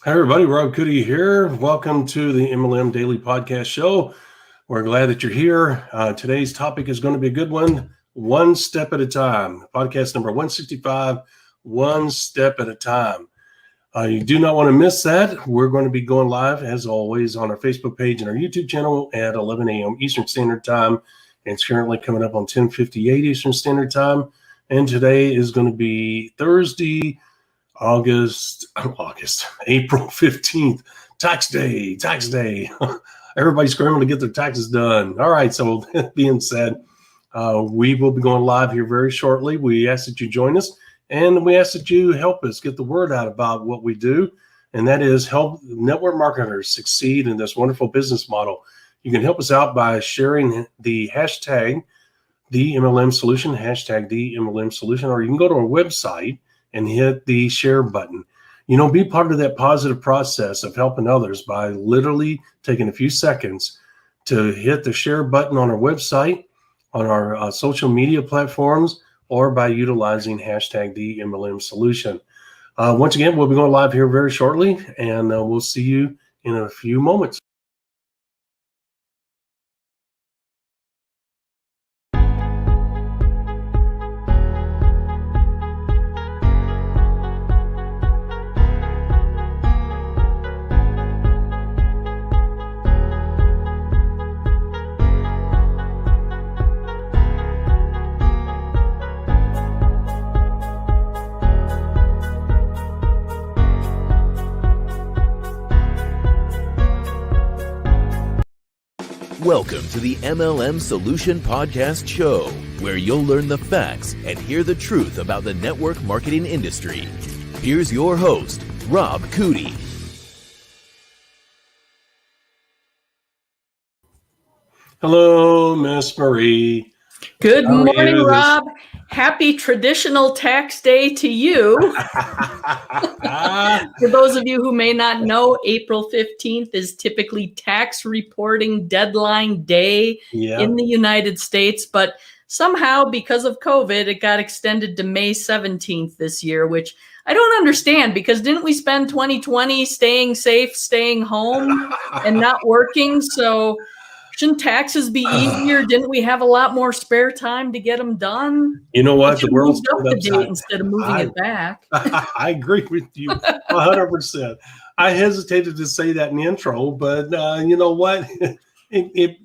Hi, everybody. Rob Cootie here. Welcome to the MLM Daily Podcast Show. We're glad that you're here. Today's topic is going to be a good one, one step at a time. Podcast number 165, one step at a time. You do not want to miss that. We're going to be going live, as always, on our Facebook page and our YouTube channel at 11 a.m. Eastern Standard Time. And it's currently coming up on 10:58 Eastern Standard Time. And today is going to be Thursday, April 15th, tax day. Everybody's scrambling to get their taxes done. All right, so that being said, we will be going live here very shortly. We ask that you join us, and we ask that you help us get the word out about what we do, and that is help network marketers succeed in this wonderful business model. You can help us out by sharing the hashtag, the MLM Solution, hashtag the MLM Solution, or you can go to our website and hit the share button. Be part of that positive process of helping others by literally taking a few seconds to hit the share button on our website, on our social media platforms, or by utilizing hashtag the MLM Solution. Once again, we'll be going live here very shortly, and we'll see you in a few moments. Welcome to the MLM Solution Podcast Show, where you'll learn the facts and hear the truth about the network marketing industry. Here's your host, Rob Cootie. Hello, Miss Marie. Good morning, Rob. Happy traditional tax day to you. For those of you who may not know, April 15th is typically tax reporting deadline day in the United States, but somehow because of COVID, it got extended to May 17th this year, which I don't understand, because didn't we spend 2020 staying safe, staying home and not working? So shouldn't taxes be easier? Didn't we have a lot more spare time to get them done? You know what? The world's up the date instead of moving it back. I agree with you 100%. I hesitated to say that in the intro, but you know what? It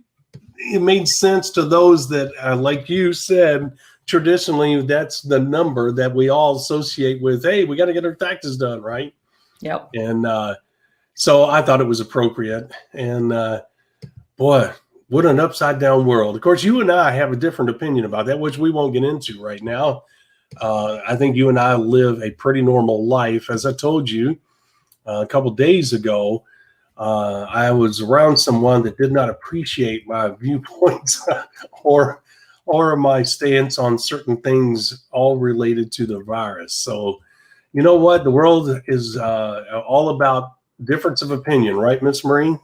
made sense to those that, like you said, traditionally, that's the number that we all associate with, hey, we got to get our taxes done, right? Yep. And so I thought it was appropriate. And boy, what an upside down world. Of course, you and I have a different opinion about that, which we won't get into right now. I think you and I live a pretty normal life. As I told you a couple days ago, I was around someone that did not appreciate my viewpoints or my stance on certain things, all related to the virus. So, you know what? The world is all about difference of opinion, right, Miss Marie?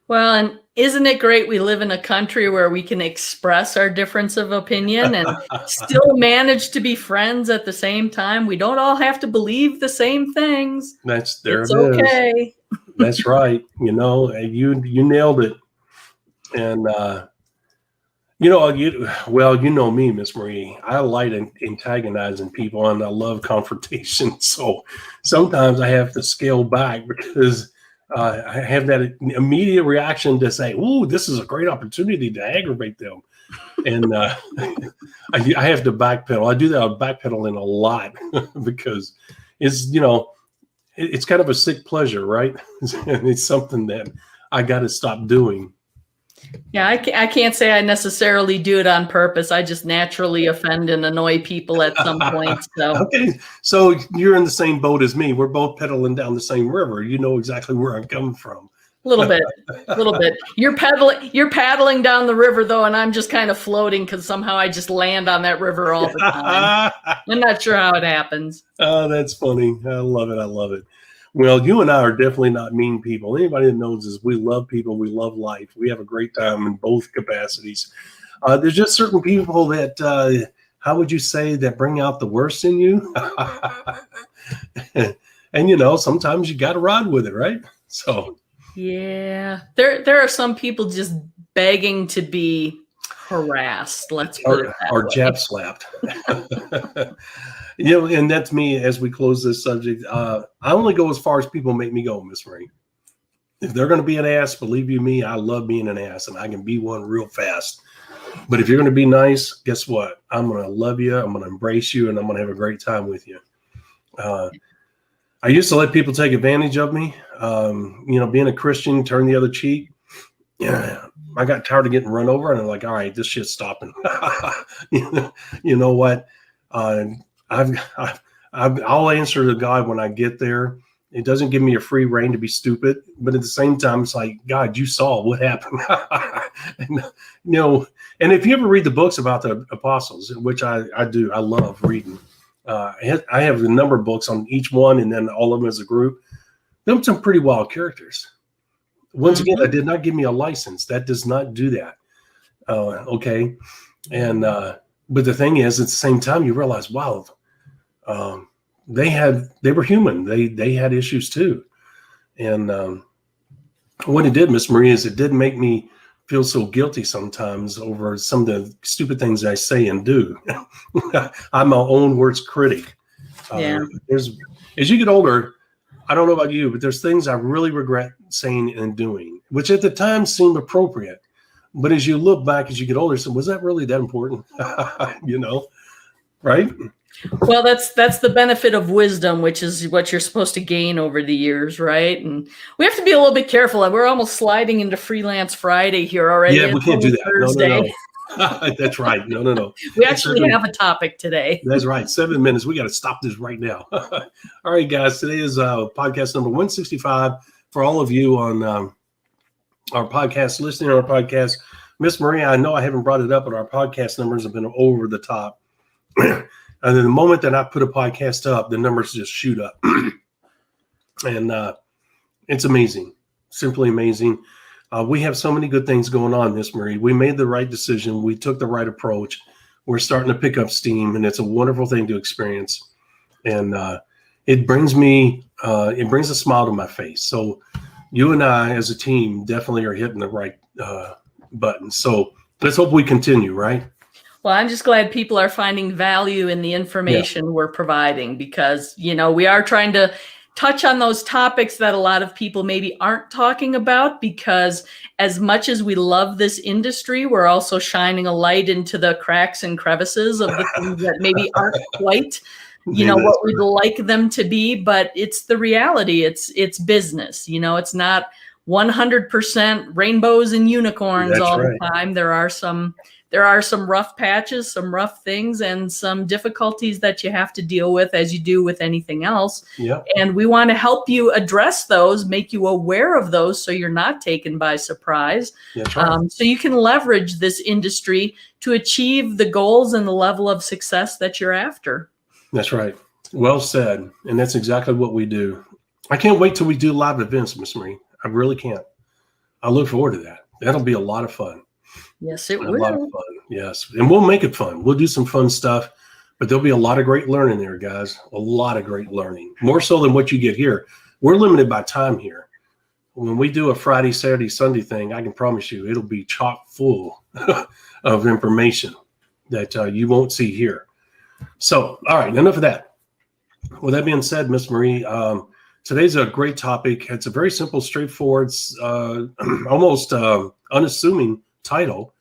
Well, and isn't it great we live in a country where we can express our difference of opinion and still manage to be friends at the same time? We don't all have to believe the same things. It's okay. That's right. You nailed it. And you know me, Miss Marie. I like antagonizing people, and I love confrontation. So sometimes I have to scale back because I have that immediate reaction to say, "Ooh, this is a great opportunity to aggravate them," and I have to backpedal. I do that. I'm backpedaling a lot because it's it's kind of a sick pleasure, right? And it's something that I got to stop doing. Yeah, I can't say I necessarily do it on purpose. I just naturally offend and annoy people at some point. So okay, so you're in the same boat as me. We're both pedaling down the same river. You know exactly where I'm coming from. A little bit. You're paddling down the river though, and I'm just kind of floating because somehow I just land on that river all the time. I'm not sure how it happens. Oh, that's funny. I love it. Well, you and I are definitely not mean people. Anybody that knows us, we love people. We love life. We have a great time in both capacities. There's just certain people that, how would you say, that bring out the worst in you? And, sometimes you got to ride with it, right? So. Yeah, there are some people just begging to be harassed. Let's put it that or way. jab slapped. And that's me as we close this subject. I only go as far as people make me go, Miss Marie. If they're going to be an ass, believe you me, I love being an ass, and I can be one real fast. But if you're going to be nice, guess what? I'm going to love you. I'm going to embrace you, and I'm going to have a great time with you. I used to let people take advantage of me. Being a Christian, turn the other cheek. Yeah, I got tired of getting run over, and I'm like, all right, this shit's stopping. You know what? I'll answer to God when I get there. It doesn't give me a free rein to be stupid, but at the same time, it's like, God, you saw what happened. And if you ever read the books about the apostles, which I do, I love reading. I have a number of books on each one, and then all of them as a group. Them some pretty wild characters. Once again, that did not give me a license. That does not do that. Okay. And, but the thing is, at the same time, you realize, wow, they were human. They had issues too. And, what it did, Miss Marie, is it did make me feel so guilty sometimes over some of the stupid things I say and do. I'm my own worst critic. Yeah. As you get older, I don't know about you, but there's things I really regret saying and doing, which at the time seemed appropriate. But as you look back, as you get older, so was that really that important? Right? Well, that's the benefit of wisdom, which is what you're supposed to gain over the years, right? And we have to be a little bit careful. We're almost sliding into Freelance Friday here already. Yeah, we can't do that. Thursday. No. That's right. No. We actually have a topic today. That's right. 7 minutes. We got to stop this right now. All right, guys. Today is podcast number 165 for all of you on our podcast, listening to our podcast. Miss Maria, I know I haven't brought it up, but our podcast numbers have been over the top. And then the moment that I put a podcast up, the numbers just shoot up. And it's amazing, simply amazing. We have so many good things going on, Miss Marie. We made the right decision. We took the right approach. We're starting to pick up steam, and it's a wonderful thing to experience. And it brings a smile to my face. So you and I, as a team, definitely are hitting the right button. So let's hope we continue, right? Well, I'm just glad people are finding value in the information we're providing, because, we are trying to touch on those topics that a lot of people maybe aren't talking about, because as much as we love this industry, we're also shining a light into the cracks and crevices of the things that maybe aren't quite, what we'd like them to be. But it's the reality. It's business. It's not 100% rainbows and unicorns all the time. There are some rough patches, some rough things, and some difficulties that you have to deal with, as you do with anything else. Yeah. And we want to help you address those, make you aware of those, so you're not taken by surprise. That's right. So you can leverage this industry to achieve the goals and the level of success that you're after. That's right. Well said. And that's exactly what we do. I can't wait till we do live events, Miss Marie. I really can't. I look forward to that. That'll be a lot of fun. Yes, it will. A lot of fun. Yes. And we'll make it fun. We'll do some fun stuff, but there'll be a lot of great learning there, guys. A lot of great learning. More so than what you get here. We're limited by time here. When we do a Friday, Saturday, Sunday thing, I can promise you it'll be chock full of information that you won't see here. So, all right, enough of that. With that being said, Miss Marie, today's a great topic. It's a very simple, straightforward, almost unassuming title,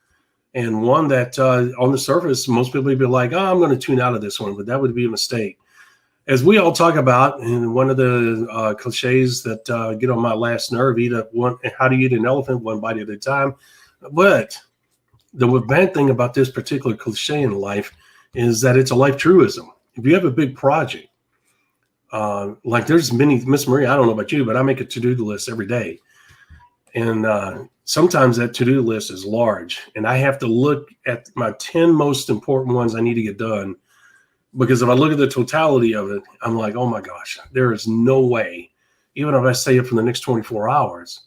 and one that on the surface, most people would be like, oh, I'm going to tune out of this one, but that would be a mistake. As we all talk about, and one of the cliches that get on my last nerve, how do you eat an elephant one bite at a time? But the bad thing about this particular cliche in life is that it's a life truism. If you have a big project, like there's many, Miss Marie, I don't know about you, but I make a to-do list every day. And sometimes that to-do list is large, and I have to look at my 10 most important ones I need to get done. Because if I look at the totality of it, I'm like, oh my gosh, there is no way, even if I stay up for the next 24 hours.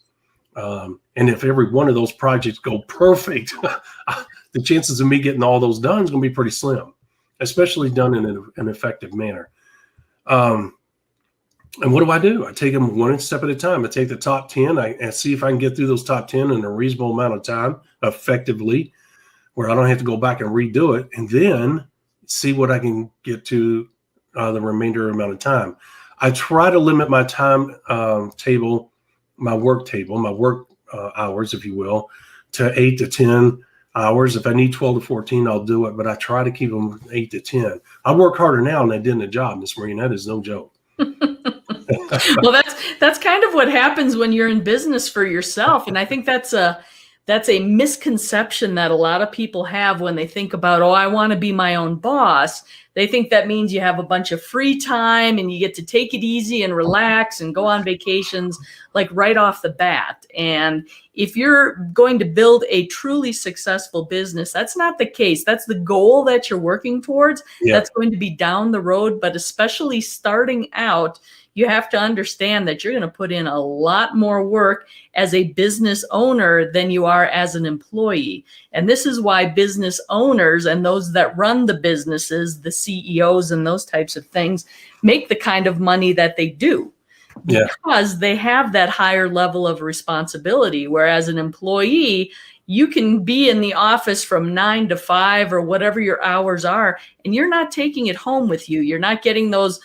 And if every one of those projects go perfect, the chances of me getting all those done is going to be pretty slim, especially done in an effective manner. And what do? I take them one step at a time. I take the top 10. I see if I can get through those top 10 in a reasonable amount of time effectively, where I don't have to go back and redo it, and then see what I can get to the remainder amount of time. I try to limit my time table, my work hours, if you will, to 8 to 10 hours. If I need 12 to 14, I'll do it, but I try to keep them 8 to 10. I work harder now than I did in a job, Miss Maureen. That is no joke. Well, that's kind of what happens when you're in business for yourself. And I think that's a misconception that a lot of people have when they think about, oh, I want to be my own boss. They think that means you have a bunch of free time and you get to take it easy and relax and go on vacations like right off the bat. And if you're going to build a truly successful business, that's not the case. That's the goal that you're working towards. Yeah. That's going to be down the road, but especially starting out, you have to understand that you're going to put in a lot more work as a business owner than you are as an employee. And this is why business owners and those that run the businesses, the CEOs and those types of things, make the kind of money that they do. Because they have that higher level of responsibility. Whereas an employee, you can be in the office from 9 to 5 or whatever your hours are, and you're not taking it home with you. You're not getting those,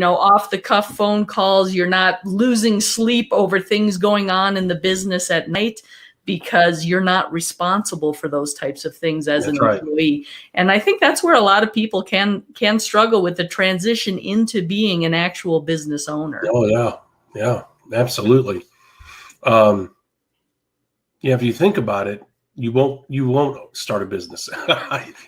off the cuff phone calls. You're not losing sleep over things going on in the business at night because you're not responsible for those types of things as an employee. Right. And I think that's where a lot of people can struggle with the transition into being an actual business owner. Oh, yeah, absolutely. If you think about it, you won't start a business.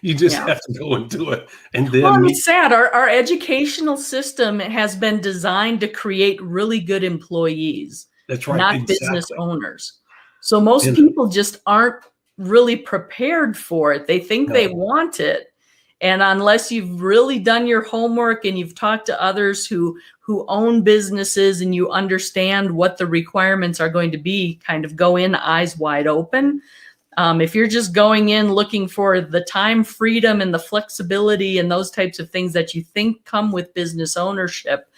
You just have to go and do it. And then it's sad. Our educational system has been designed to create really good employees. That's right. Not business owners. So most people just aren't really prepared for it. They think they want it. And unless you've really done your homework and you've talked to others who own businesses and you understand what the requirements are going to be, kind of go in eyes wide open. If you're just going in looking for the time freedom and the flexibility and those types of things that you think come with business ownership,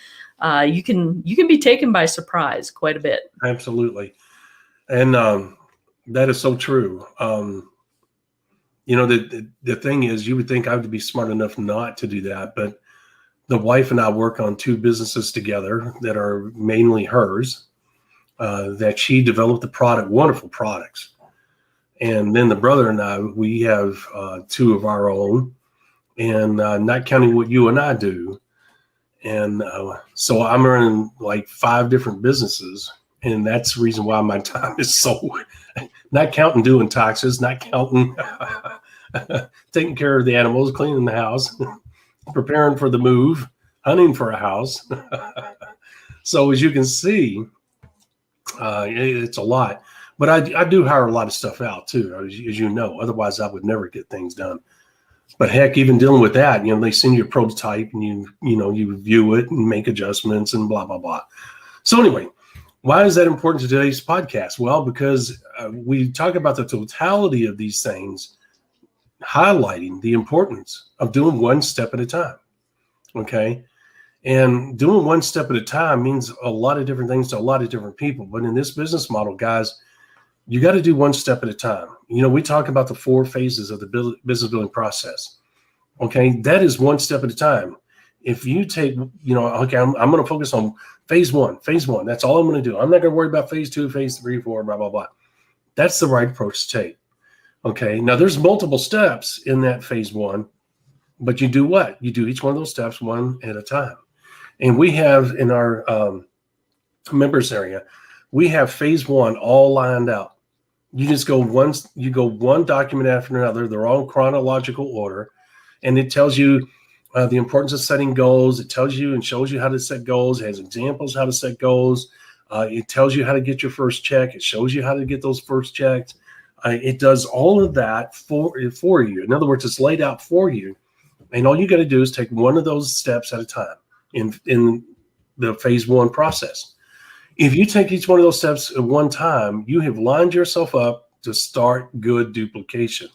you can be taken by surprise quite a bit. Absolutely. And that is so true. The thing is, you would think I would be smart enough not to do that, but the wife and I work on 2 businesses together that are mainly hers, that she developed the product, wonderful products. And then the brother and I, we have 2 of our own, and not counting what you and I do. And so I'm running like 5 different businesses. And that's the reason why my time is so, not counting doing taxes, not counting taking care of the animals, cleaning the house, preparing for the move, hunting for a house. So as you can see, it's a lot. But I do hire a lot of stuff out too, as you know. Otherwise, I would never get things done. But heck, even dealing with that, they send you a prototype and you view it and make adjustments and blah, blah, blah. So anyway, why is that important to today's podcast? Well, because we talk about the totality of these things, highlighting the importance of doing one step at a time. Okay. And doing one step at a time means a lot of different things to a lot of different people. But in this business model, guys, you got to do one step at a time. We talk about the 4 phases of the business building process. Okay. That is one step at a time. If you take, okay, I'm going to focus on phase one. That's all I'm going to do. I'm not going to worry about phase 2, phase 3, 4, blah, blah, blah. That's the right approach to take. Okay. Now there's multiple steps in that phase 1, but you do what? You do each one of those steps one at a time. And we have in our members area, we have phase 1 all lined out. You just go one document after another. They're all in chronological order. And it tells you the importance of setting goals. It tells you and shows you how to set goals. It has examples how to set goals. It tells you how to get your first check. It shows you how to get those first checks. It does all of that for you. In other words, it's laid out for you. And all you got to do is take one of those steps at a time in the phase 1 process. If you take each one of those steps at one time, you have lined yourself up to start good duplication.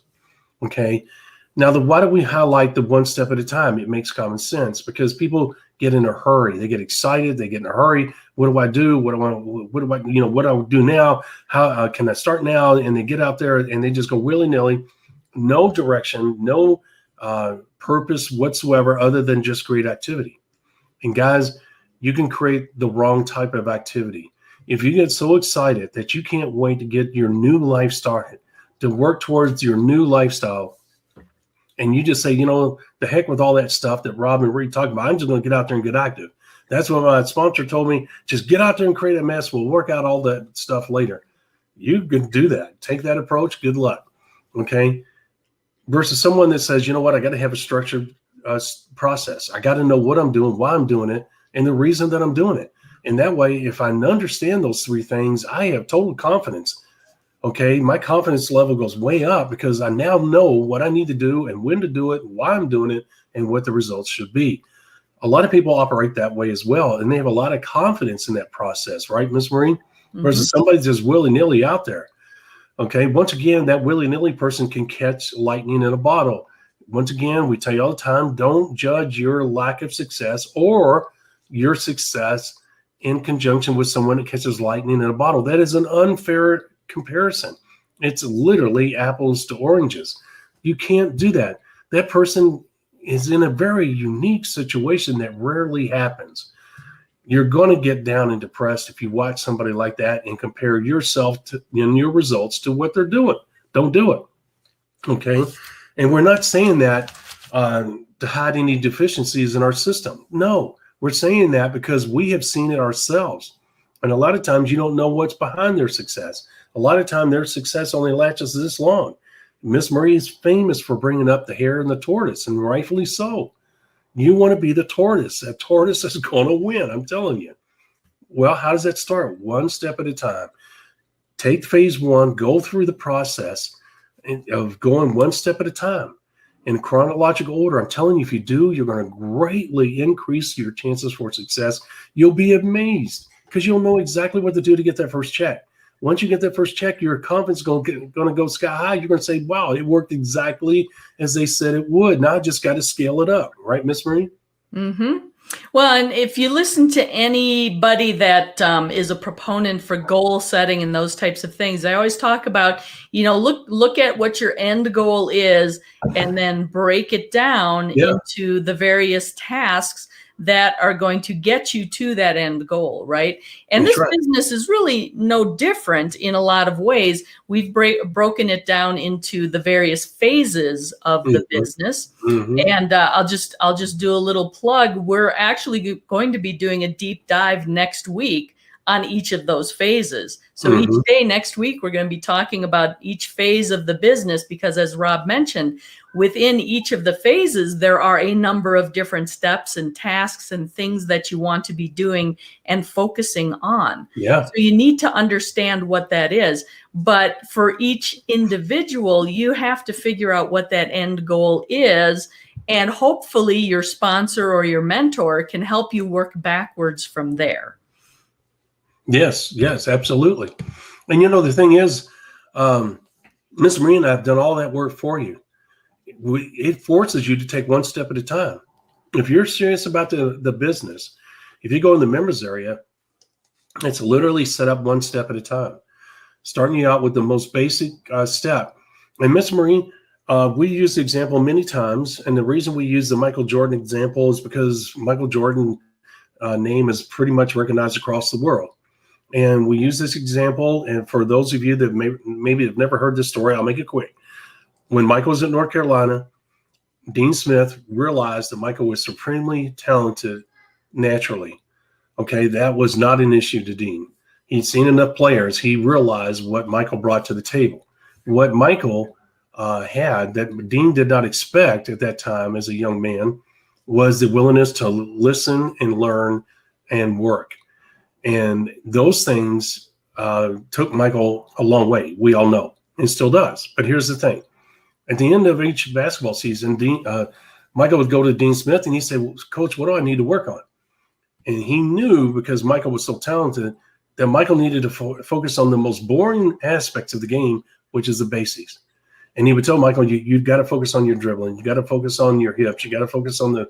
Okay. Now, why do we highlight the one step at a time? It makes common sense because people get in a hurry. They get excited. They get in a hurry. What do I do? What do I do now? How can I start now? And they get out there and they just go willy-nilly, no direction, no purpose whatsoever other than just great activity. And guys, you can create the wrong type of activity. If you get so excited that you can't wait to get your new life started, to work towards your new lifestyle, and you just say, the heck with all that stuff that Rob and Reed talked about, I'm just going to get out there and get active. That's what my sponsor told me. Just get out there and create a mess. We'll work out all that stuff later. You can do that. Take that approach. Good luck. Okay. Versus someone that says, you know what, I got to have a structured process. I got to know what I'm doing, why I'm doing it, and the reason that I'm doing it. And that way, if I understand those three things, I have total confidence. Okay, my confidence level goes way up because I now know what I need to do and when to do it, why I'm doing it, and what the results should be. A lot of people operate that way as well, and they have a lot of confidence in that process, right, Ms. Maureen? Mm-hmm. Versus somebody just willy-nilly out there. Okay, once again, that willy-nilly person can catch lightning in a bottle. Once again, we tell you all the time, don't judge your lack of success or your success in conjunction with someone that catches lightning in a bottle. That is an unfair comparison. It's literally apples to oranges. You can't do that. That person is in a very unique situation that rarely happens. You're going to get down and depressed if you watch somebody like that and compare yourself to and your results to what they're doing. Don't do it. Okay. And we're not saying that to hide any deficiencies in our system. No, we're saying that because we have seen it ourselves. And a lot of times you don't know what's behind their success. A lot of time their success only lasts this long. Miss Marie is famous for bringing up the hare and the tortoise, and rightfully so. You want to be the tortoise. That tortoise is going to win, I'm telling you. Well, how does that start? One step at a time. Take phase one, go through the process of going one step at a time in chronological order. I'm telling you, if you do, you're going to greatly increase your chances for success. You'll be amazed because you'll know exactly what to do to get that first check. Once you get that first check, your confidence is going to go sky high. You're going to say, wow, it worked exactly as they said it would. Now I just got to scale it up. Right, Miss Marie? Mm-hmm. Well, and if you listen to anybody that is a proponent for goal setting and those types of things, I always talk about, look at what your end goal is and then break it down into the various tasks that are going to get you to that end goal, right? And this business is really no different in a lot of ways. We've broken it down into the various phases of the business. Mm-hmm. And I'll just do a little plug. We're actually going to be doing a deep dive next week on each of those phases. So each day next week, we're going to be talking about each phase of the business because, as Rob mentioned, within each of the phases, there are a number of different steps and tasks and things that you want to be doing and focusing on. Yeah. So you need to understand what that is. But for each individual, you have to figure out what that end goal is. And hopefully your sponsor or your mentor can help you work backwards from there. Yes, absolutely. And the thing is, Miss Marie and I have done all that work for you. It forces you to take one step at a time. If you're serious about the business, if you go in the members area, it's literally set up one step at a time, starting you out with the most basic step. And Miss Marie, we use the example many times. And the reason we use the Michael Jordan example is because Michael Jordan name is pretty much recognized across the world. And we use this example, and for those of you that maybe have never heard this story, I'll make it quick. When Michael was in North Carolina, Dean Smith realized that Michael was supremely talented naturally. Okay, that was not an issue to Dean. He'd seen enough players. He realized what Michael brought to the table. What Michael had that Dean did not expect at that time as a young man was the willingness to listen and learn and work. And those things took Michael a long way. We all know, and still does. But here's the thing. At the end of each basketball season, Michael would go to Dean Smith and he'd say, well, Coach, what do I need to work on? And he knew, because Michael was so talented, that Michael needed to focus on the most boring aspects of the game, which is the basics. And he would tell Michael, you've got to focus on your dribbling. You got to focus on your hips. You got to focus on the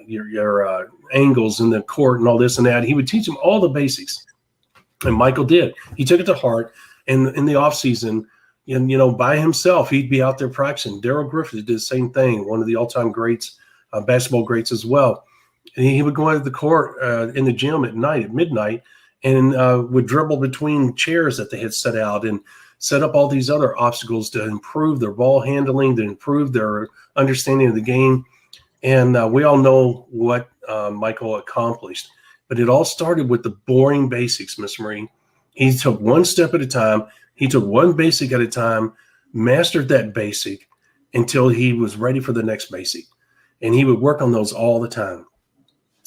your angles in the court and all this and that. He would teach them all the basics. And Michael did. He took it to heart. And in the off season, and by himself, he'd be out there practicing. Darrell Griffith did the same thing, one of the all-time greats, basketball greats as well. And he would go out to the court in the gym at midnight, and would dribble between chairs that they had set out and set up all these other obstacles to improve their ball handling, to improve their understanding of the game. And we all know what Michael accomplished. But it all started with the boring basics, Miss Marie. He took one step at a time. He took one basic at a time, mastered that basic until he was ready for the next basic. And he would work on those all the time.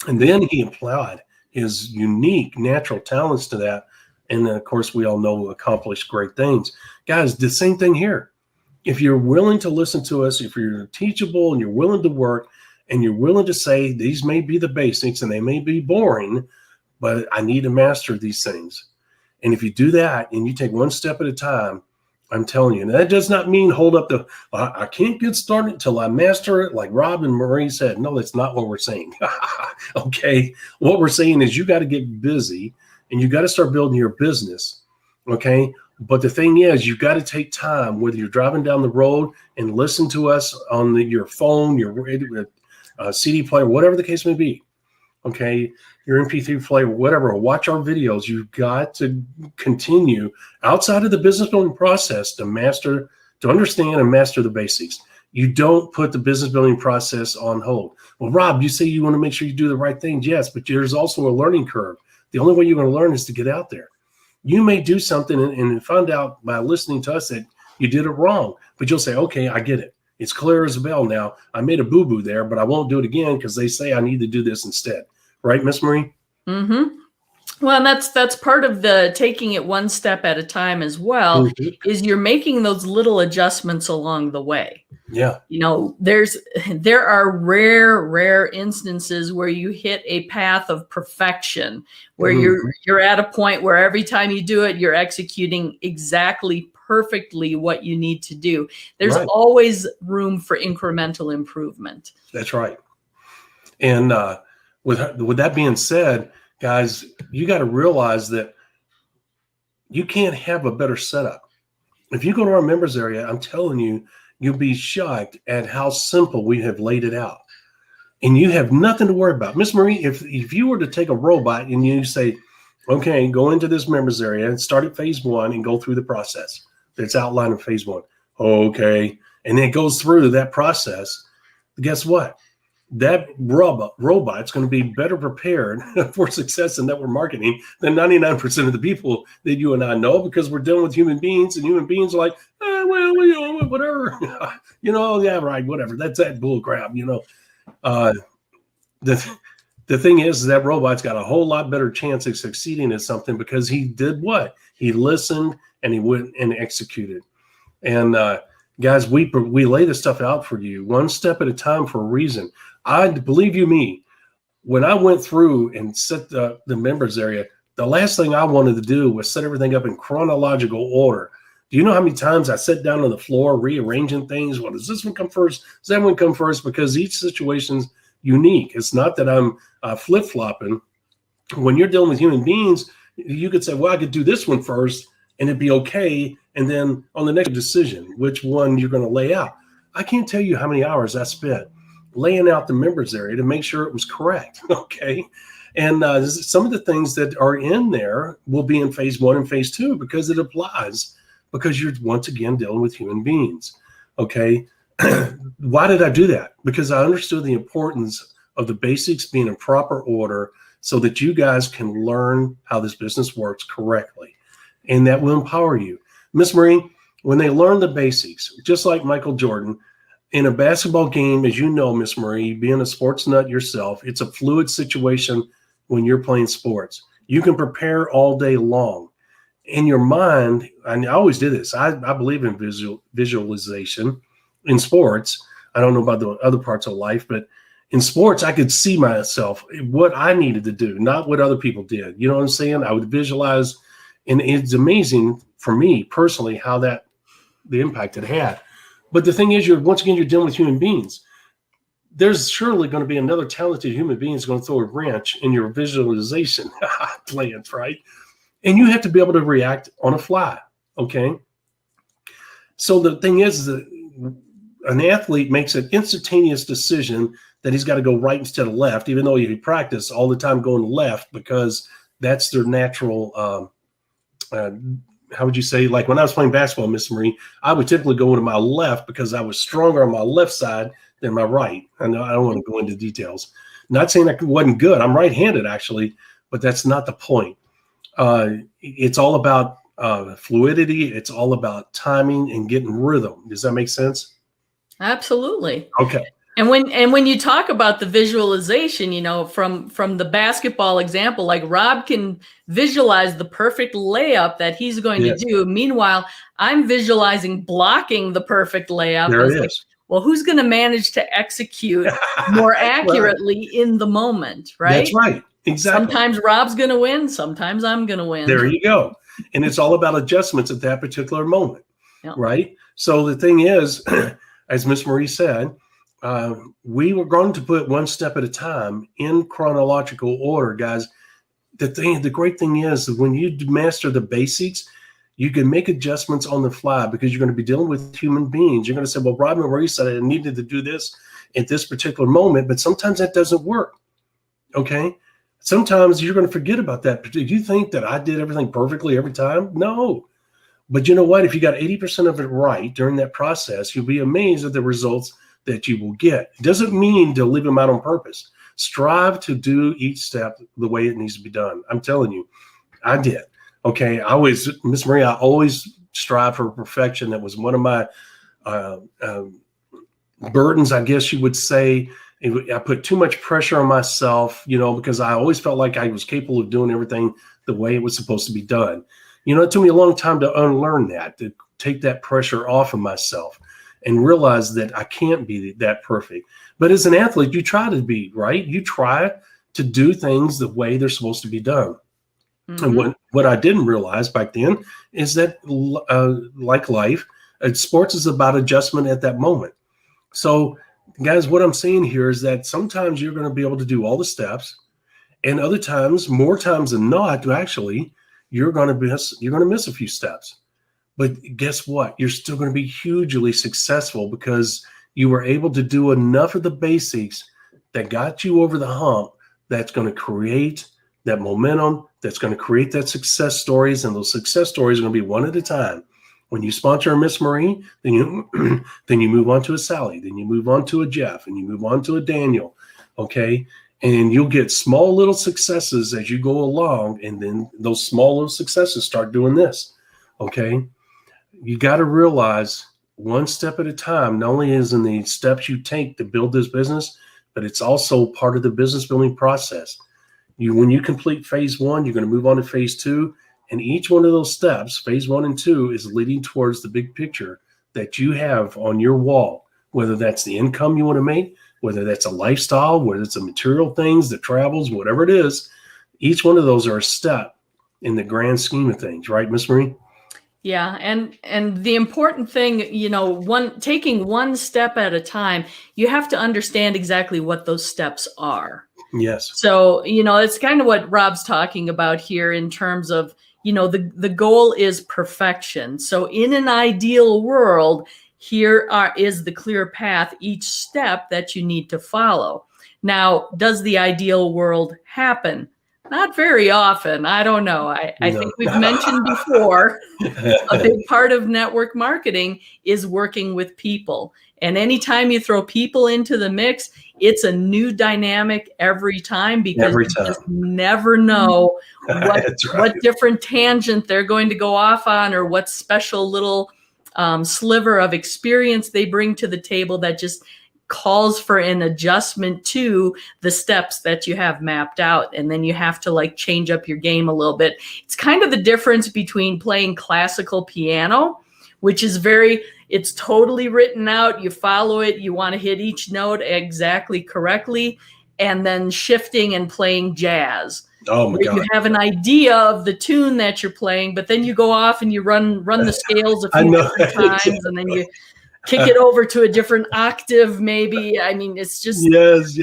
And then he applied his unique natural talents to that. And then, of course, we all know accomplished great things. Guys, the same thing here. If you're willing to listen to us, if you're teachable and you're willing to work and you're willing to say these may be the basics and they may be boring, but I need to master these things. And if you do that and you take one step at a time, I'm telling you, and that does not mean hold up I can't get started until I master it, like Rob and Marie said. No, that's not what we're saying. Okay. What we're saying is you got to get busy and you got to start building your business. Okay. But the thing is, you got to take time, whether you're driving down the road and listen to us on your phone, your CD player, whatever the case may be. Okay, your MP3 player, whatever, watch our videos. You've got to continue outside of the business building process to understand and master the basics. You don't put the business building process on hold. Well, Rob, you say you want to make sure you do the right things. Yes, but there's also a learning curve. The only way you're going to learn is to get out there. You may do something and find out by listening to us that you did it wrong, but you'll say, okay, I get it. It's clear as a bell now. I made a boo-boo there, but I won't do it again because they say I need to do this instead. Right, Miss Marie? Mm-hmm. Well, and that's part of the taking it one step at a time as well, is you're making those little adjustments along the way. Yeah. There are rare instances where you hit a path of perfection, where you're at a point where every time you do it, you're executing exactly perfectly what you need to do. There's always room for incremental improvement. That's right. And with that being said, guys, you got to realize that you can't have a better setup. If you go to our members area, I'm telling you, you'll be shocked at how simple we have laid it out. And you have nothing to worry about. Miss Marie, if you were to take a robot and you say, okay, go into this members area and start at phase 1 and go through the process that's outlined in phase 1. Okay. And then it goes through that process. Guess what? That robot's going to be better prepared for success in network marketing than 99% of the people that you and I know, because we're dealing with human beings, and human beings are like, whatever, yeah, right, whatever. That's that bull crap, The thing is that robot's got a whole lot better chance of succeeding at something because he did what? He listened and he went and executed. And guys, we lay this stuff out for you one step at a time for a reason. I believe you me, when I went through and set the members area, the last thing I wanted to do was set everything up in chronological order. Do you know how many times I sat down on the floor rearranging things? Well, does this one come first? Does that one come first? Because each situation's unique. It's not that I'm flip-flopping. When you're dealing with human beings, you could say, well, I could do this one first and it'd be okay. And then on the next decision, which one you're going to lay out. I can't tell you how many hours I spent laying out the members area to make sure it was correct. Okay. And some of the things that are in there will be in phase 1 and phase 2 because it applies, because you're once again dealing with human beings. Okay. Why did I do that? Because I understood the importance of the basics being in proper order so that you guys can learn how this business works correctly. And that will empower you. Miss Marie, when they learn the basics, just like Michael Jordan, in a basketball game, as you know, Miss Marie, being a sports nut yourself, it's a fluid situation when you're playing sports. You can prepare all day long. In your mind, and I always did this, I believe in visualization in sports. I don't know about the other parts of life, but in sports, I could see myself, what I needed to do, not what other people did. You know what I'm saying? I would visualize, and it's amazing for me personally how the impact it had. But the thing is, once again, you're dealing with human beings. there's surely going to be another talented human being who's going to throw a wrench in your visualization plans, right? And you have to be able to react on a fly, okay? So the thing is that an athlete makes an instantaneous decision that he's got to go right instead of left, even though he practice all the time going left, because that's their natural, how would you say, like when I was playing basketball, Miss Marie, I would typically go into my left because I was stronger on my left side than my right. I know I don't want to go into details. Not saying I wasn't good. I'm right-handed, actually, but that's not the point. It's all about fluidity. It's all about timing and getting rhythm. Does that make sense? Absolutely. Okay. And when you talk about the visualization, from the basketball example, like Rob can visualize the perfect layup that he's going to do. Meanwhile, I'm visualizing blocking the perfect layup. There it is. Well, who's going to manage to execute more accurately in the moment, right? That's right. Exactly. Sometimes Rob's going to win. Sometimes I'm going to win. There you go. And it's all about adjustments at that particular moment, right? So the thing is, as Miss Marie said, we were going to put one step at a time in chronological order, guys. The great thing is that when you master the basics, you can make adjustments on the fly because you're going to be dealing with human beings. You're going to say, well, Rob and Marie said I needed to do this at this particular moment, but sometimes that doesn't work. Okay. Sometimes you're going to forget about that. Do you think that I did everything perfectly every time? No. But you know what? If you got 80% of it right during that process, you'll be amazed at the results that you will get. It doesn't mean to leave them out on purpose. Strive to do each step the way it needs to be done. I'm telling you, I did. Okay. Miss Marie, I always strive for perfection. That was one of my burdens, I guess you would say. I put too much pressure on myself, because I always felt like I was capable of doing everything the way it was supposed to be done. It took me a long time to unlearn that, to take that pressure off of myself and realize that I can't be that perfect. But as an athlete, you try to be, right? You try to do things the way they're supposed to be done. Mm-hmm. And what I didn't realize back then is that, like life, sports is about adjustment at that moment. So, guys, what I'm saying here is that sometimes you're going to be able to do all the steps, and other times, more times than not, actually, you're going to miss a few steps. But guess what? You're still going to be hugely successful because you were able to do enough of the basics that got you over the hump. That's going to create that momentum. That's going to create that success stories, and those success stories are going to be one at a time. When you sponsor a Miss Marie, then you move on to a Sally, then you move on to a Jeff, and you move on to a Daniel, okay? And you'll get small little successes as you go along, and then those small little successes start doing this, okay? You got to realize one step at a time, not only is in the steps you take to build this business, but it's also part of the business building process. When you complete phase one, you're going to move on to phase two. And each one of those steps, phase 1 and 2, is leading towards the big picture that you have on your wall, whether that's the income you want to make, whether that's a lifestyle, whether it's the material things, the travels, whatever it is. Each one of those are a step in the grand scheme of things, right, Miss Marie? Yeah. And the important thing, taking one step at a time, you have to understand exactly what those steps are. Yes. So, it's kind of what Rob's talking about here in terms of, the goal is perfection. So in an ideal world, here is the clear path, each step that you need to follow. Now, does the ideal world happen? Not very often. I don't know. I think we've mentioned before, a big part of network marketing is working with people. And anytime you throw people into the mix, it's a new dynamic every time because you just never know what different tangent they're going to go off on or what special little sliver of experience they bring to the table that just calls for an adjustment to the steps that you have mapped out. And then you have to change up your game a little bit. It's kind of the difference between playing classical piano, which is it's totally written out. You follow it. You want to hit each note exactly correctly. And then shifting and playing jazz. Oh my God. You have an idea of the tune that you're playing, but then you go off and you run the scales a few different times. And then kick it over to a different octave, maybe. I mean, it's just, yes.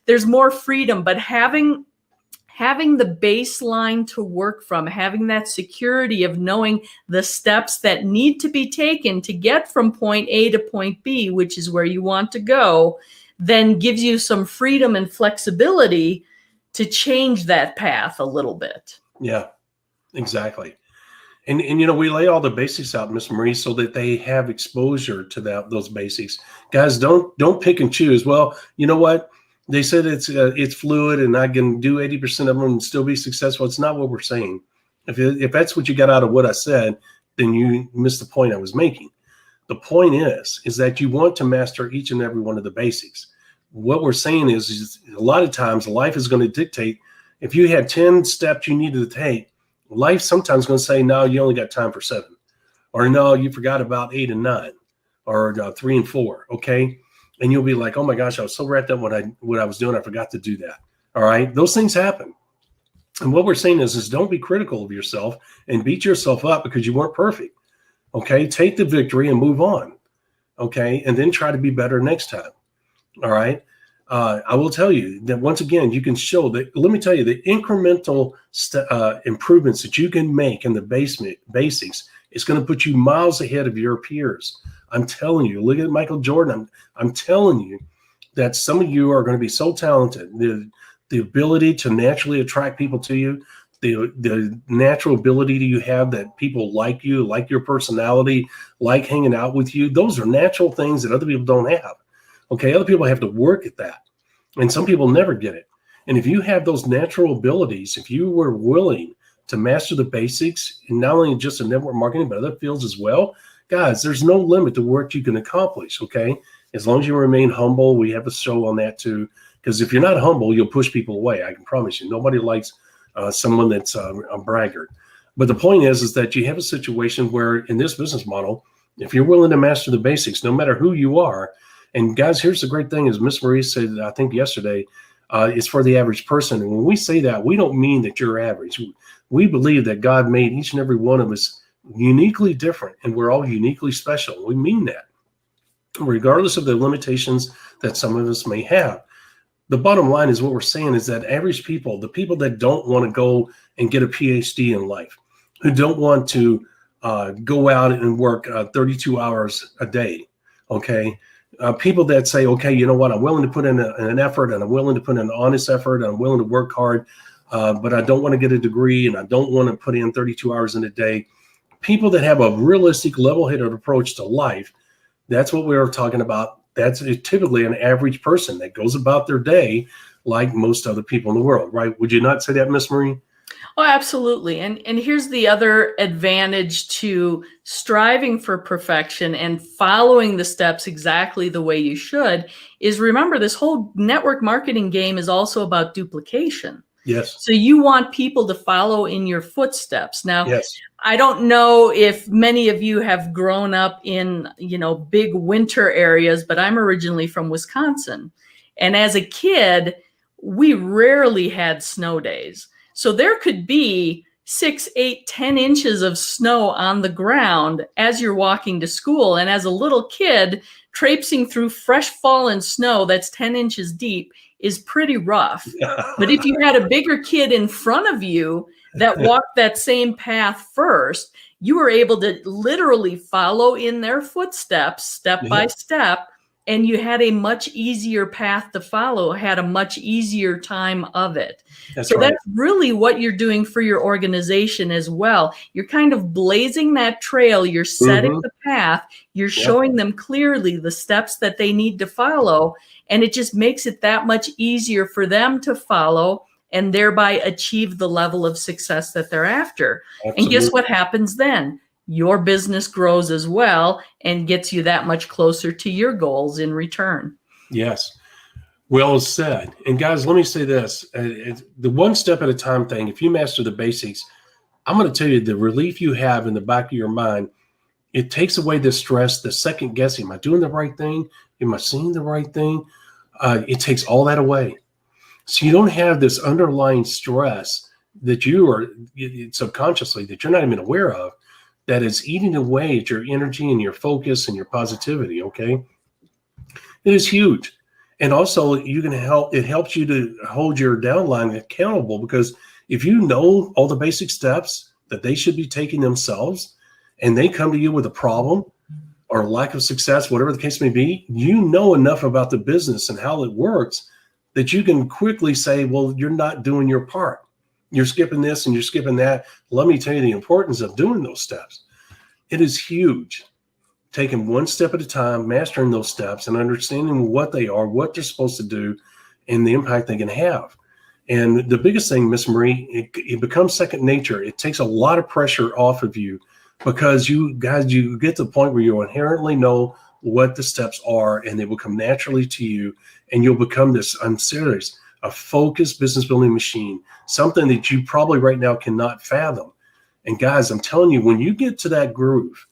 There's more freedom, but having the baseline to work from, having that security of knowing the steps that need to be taken to get from point A to point B, which is where you want to go, then gives you some freedom and flexibility to change that path a little bit. Yeah, exactly. And we lay all the basics out, Miss Marie, so that they have exposure to those basics. Guys, don't pick and choose. Well, you know what? They said it's fluid, and I can do 80% of them and still be successful. It's not what we're saying. If that's what you got out of what I said, then you missed the point I was making. The point is that you want to master each and every one of the basics. What we're saying is a lot of times life is going to dictate. If you had 10 steps you needed to take, life sometimes going to say, no, you only got time for 7, or no, you forgot about 8 and 9, or 3 and 4. Okay. And you'll be like, oh my gosh, I was so wrapped up what I was doing. I forgot to do that. All right. Those things happen. And what we're saying is don't be critical of yourself and beat yourself up because you weren't perfect. Okay. Take the victory and move on. Okay. And then try to be better next time. All right. I will tell you that once again, you can show that. Let me tell you, the incremental improvements that you can make in the basics is going to put you miles ahead of your peers. I'm telling you, look at Michael Jordan. I'm telling you that some of you are going to be so talented. The ability to naturally attract people to you, the natural ability you have that people like you, like your personality, like hanging out with you. Those are natural things that other people don't have. Okay, other people have to work at that, and some people never get it. And if you have those natural abilities, if you were willing to master the basics, and not only just in network marketing, but other fields as well, guys, there's no limit to what you can accomplish, okay? As long as you remain humble. We have a show on that too, because if you're not humble, you'll push people away. I can promise you. Nobody likes someone that's a braggart. But the point is that you have a situation where in this business model, if you're willing to master the basics, no matter who you are, and guys, here's the great thing is Miss Marie said, I think yesterday, it's for the average person. And when we say that, we don't mean that you're average. We believe that God made each and every one of us uniquely different, and we're all uniquely special. We mean that, regardless of the limitations that some of us may have. The bottom line is what we're saying is that average people, the people that don't want to go and get a PhD in life, who don't want to go out and work 32 hours a day, okay? People that say, okay, you know what, I'm willing to put in an effort, and I'm willing to put in an honest effort, and I'm willing to work hard, but I don't want to get a degree, and I don't want to put in 32 hours in a day. People that have a realistic, level-headed approach to life, that's what we are talking about. That's typically an average person that goes about their day like most other people in the world, right? Would you not say that, Miss Marie? Oh, absolutely. And here's the other advantage to striving for perfection and following the steps exactly the way you should is, remember, this whole network marketing game is also about duplication. Yes. So you want people to follow in your footsteps. Now, yes. I don't know if many of you have grown up in, big winter areas, but I'm originally from Wisconsin. And as a kid, we rarely had snow days. So there could be 6, 8, 10 inches of snow on the ground as you're walking to school. And as a little kid, traipsing through fresh fallen snow that's 10 inches deep is pretty rough. But if you had a bigger kid in front of you that walked that same path first, you were able to literally follow in their footsteps, step by step, and you had a much easier path to follow, had a much easier time of it. That's really what you're doing for your organization as well. You're kind of blazing that trail. You're setting the path. You're showing them clearly the steps that they need to follow. And it just makes it that much easier for them to follow and thereby achieve the level of success that they're after. Absolutely. And guess what happens then? Your business grows as well and gets you that much closer to your goals in return. Yes. Well said. And guys, let me say this. The one step at a time thing, if you master the basics, I'm going to tell you the relief you have in the back of your mind, it takes away the stress, the second guessing. Am I doing the right thing? Am I seeing the right thing? It takes all that away. So you don't have this underlying stress that you are subconsciously, that you're not even aware of, that is eating away at your energy and your focus and your positivity. Okay. It is huge. And also it helps you to hold your downline accountable, because if you know all the basic steps that they should be taking themselves, and they come to you with a problem or lack of success, whatever the case may be, you know enough about the business and how it works that you can quickly say, well, you're not doing your part. You're skipping this and you're skipping that. Let me tell you the importance of doing those steps. It is huge. Taking one step at a time, mastering those steps and understanding what they are, what they're supposed to do, and the impact they can have. And the biggest thing, Miss Marie, it becomes second nature. It takes a lot of pressure off of you, because you get to the point where you inherently know what the steps are, and they will come naturally to you, and you'll become this, I'm serious, a focused business building machine, something that you probably right now cannot fathom. And guys, I'm telling you, when you get to that groove,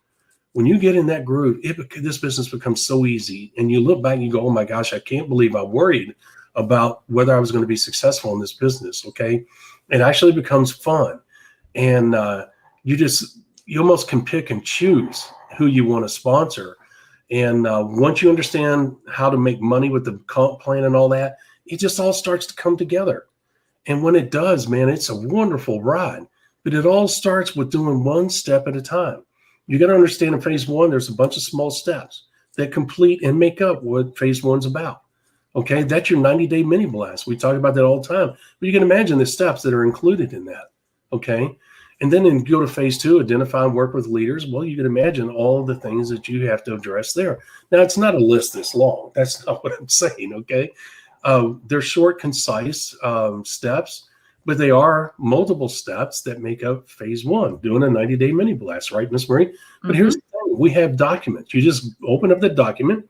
when you get in that groove, this business becomes so easy. And you look back and you go, oh my gosh, I can't believe I worried about whether I was going to be successful in this business. Okay. It actually becomes fun. And you almost can pick and choose who you want to sponsor. And once you understand how to make money with the comp plan and all that, it just all starts to come together. And when it does, man, it's a wonderful ride. But it all starts with doing one step at a time. You got to understand, in phase one, there's a bunch of small steps that complete and make up what phase one's about. Okay, that's your 90-day mini blast. We talk about that all the time. But you can imagine the steps that are included in that. Okay, and then go to phase two, identify and work with leaders. Well, you can imagine all the things that you have to address there. Now, it's not a list this long. That's not what I'm saying. Okay, they're short, concise steps. But they are multiple steps that make up phase one, doing a 90-day mini blast, right, Miss Marie? But here's the thing. We have documents. You just open up the document.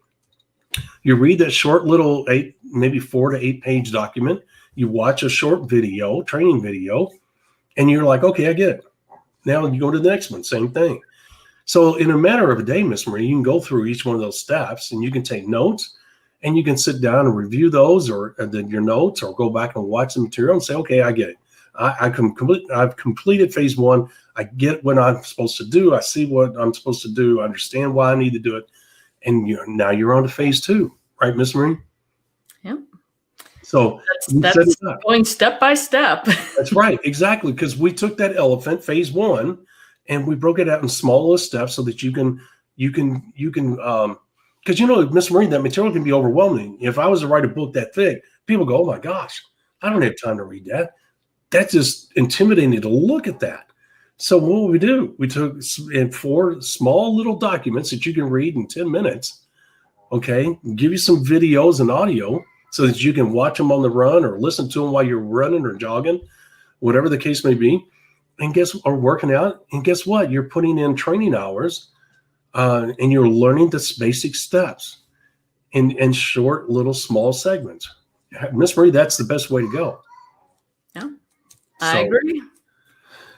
You read that short little maybe 4 to 8 page document. You watch a short video, training video, and you're like, okay, I get it. Now you go to the next one, same thing. So in a matter of a day, Miss Marie, you can go through each one of those steps, and you can take notes. And you can sit down and review those or your notes, or go back and watch the material and say, okay, I get it. I've completed phase one. I get what I'm supposed to do. I see what I'm supposed to do. I understand why I need to do it. And now you're on to phase two, right, Miss Marie? Yeah. So that's going step by step. That's right. Exactly. Because we took that elephant, phase one, and we broke it out in smaller steps so that you can because, Miss Marie, that material can be overwhelming. If I was to write a book that thick, people go, oh, my gosh, I don't have time to read that. That's just intimidating to look at that. So what we do? We took in 4 small little documents that you can read in 10 minutes, okay, give you some videos and audio so that you can watch them on the run or listen to them while you're running or jogging, whatever the case may be, or working out. And guess what? You're putting in training hours. And you're learning the basic steps in short, little, small segments. Miss Marie, that's the best way to go. Yeah, I agree.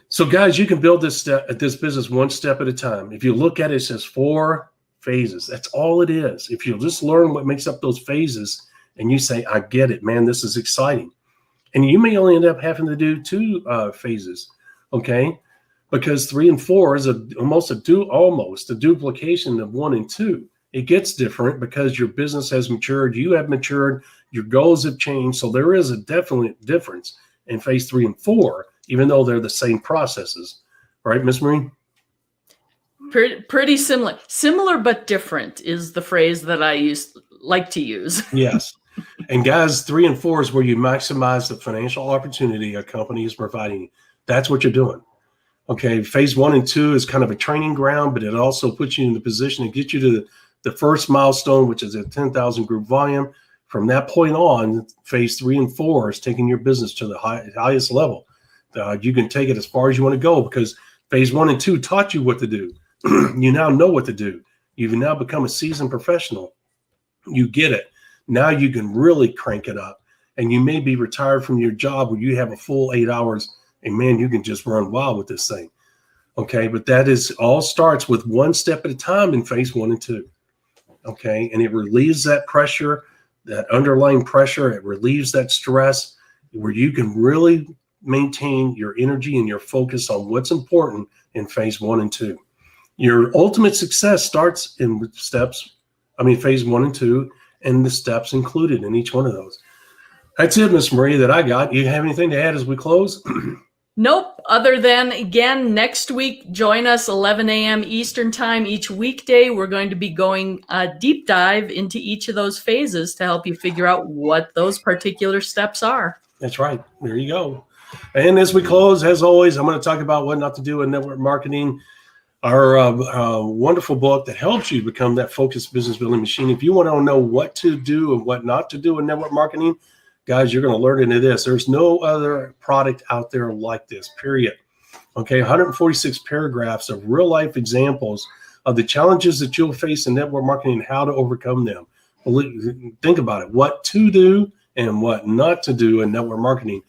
So, guys, you can build this business one step at a time. If you look at it, it says 4 phases. That's all it is. If you'll just learn what makes up those phases, and you say, I get it, man, this is exciting. And you may only end up having to do 2 phases, okay? Because 3 and 4 is almost a duplication of 1 and 2. It gets different because your business has matured. You have matured. Your goals have changed. So there is a definite difference in phase 3 and 4, even though they're the same processes. Right, Miss Marie? Pretty similar. Similar but different is the phrase that I like to use. Yes. And guys, 3 and 4 is where you maximize the financial opportunity a company is providing. That's what you're doing. Okay, phase 1 and 2 is kind of a training ground, but it also puts you in the position to get you to the first milestone, which is a 10,000 group volume. From that point on, phase 3 and 4 is taking your business to the highest level. You can take it as far as you want to go, because phase 1 and 2 taught you what to do. You now know what to do. You've now become a seasoned professional. You get it. Now you can really crank it up. And you may be retired from your job where you have a full 8 hours. And man, you can just run wild with this thing. Okay, but that is all starts with one step at a time in phase 1 and 2. Okay, and it relieves that pressure, that underlying pressure. It relieves that stress where you can really maintain your energy and your focus on what's important in phase 1 and 2. Your ultimate success starts in phase 1 and 2, and the steps included in each one of those. That's it, Miss Marie, that I got. You have anything to add as we close? Nope. Other than, again, next week, join us 11 a.m. Eastern time each weekday. We're going to be going a deep dive into each of those phases to help you figure out what those particular steps are. That's right. There you go. And as we close, as always, I'm going to talk about what not to do in network marketing, our wonderful book that helps you become that focused business building machine. If you want to know what to do and what not to do in network marketing, guys, you're going to learn into this. There's no other product out there like this, period. Okay, 146 paragraphs of real life examples of the challenges that you'll face in network marketing and how to overcome them. Think about it, what to do and what not to do in network marketing.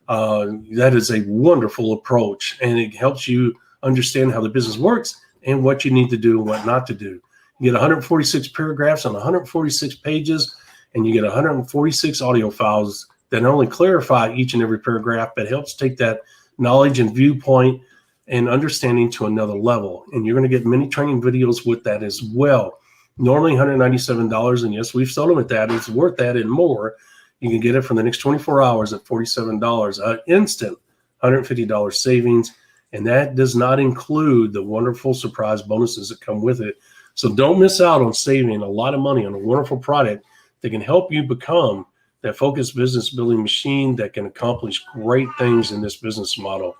That is a wonderful approach, and it helps you understand how the business works and what you need to do and what not to do. You get 146 paragraphs on 146 pages, and you get 146 audio files that not only clarify each and every paragraph, but helps take that knowledge and viewpoint and understanding to another level. And you're going to get many training videos with that as well. Normally $197, and yes, we've sold them at that. It's worth that and more. You can get it for the next 24 hours at $47, an instant $150 savings. And that does not include the wonderful surprise bonuses that come with it. So don't miss out on saving a lot of money on a wonderful product that can help you become that focused business building machine that can accomplish great things in this business model.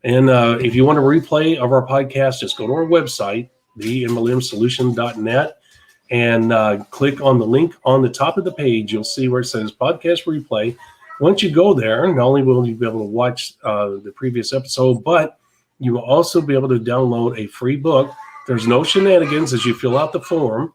And if you want a replay of our podcast, just go to our website, themlmsolution.net, and click on the link on the top of the page. You'll see where it says podcast replay. Once you go there, not only will you be able to watch the previous episode, but you will also be able to download a free book. There's no shenanigans as you fill out the form.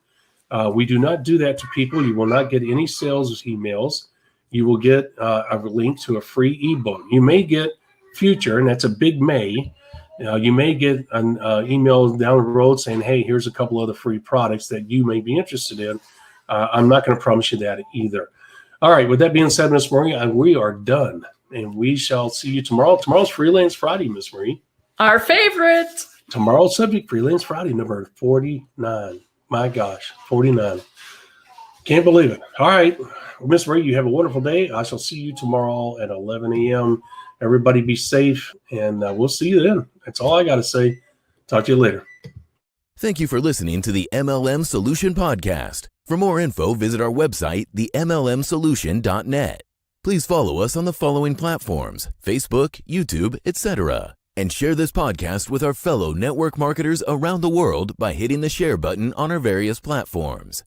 We do not do that to people. You will not get any sales emails. You will get a link to a free ebook. You may get future, and that's a big may. You may get an email down the road saying, hey, here's a couple other free products that you may be interested in. I'm not going to promise you that either. All right, with that being said, Miss Marie, we are done, and we shall see you tomorrow. Tomorrow's Freelance Friday, Miss Marie. Our favorite. Tomorrow's subject, Freelance Friday, number 49. My gosh, 49. Can't believe it. All right, Miss Marie, you have a wonderful day. I shall see you tomorrow at 11 a.m. Everybody be safe, and we'll see you then. That's all I got to say. Talk to you later. Thank you for listening to the MLM Solution Podcast. For more info, visit our website, themlmsolution.net. Please follow us on the following platforms: Facebook, YouTube, etc. And share this podcast with our fellow network marketers around the world by hitting the share button on our various platforms.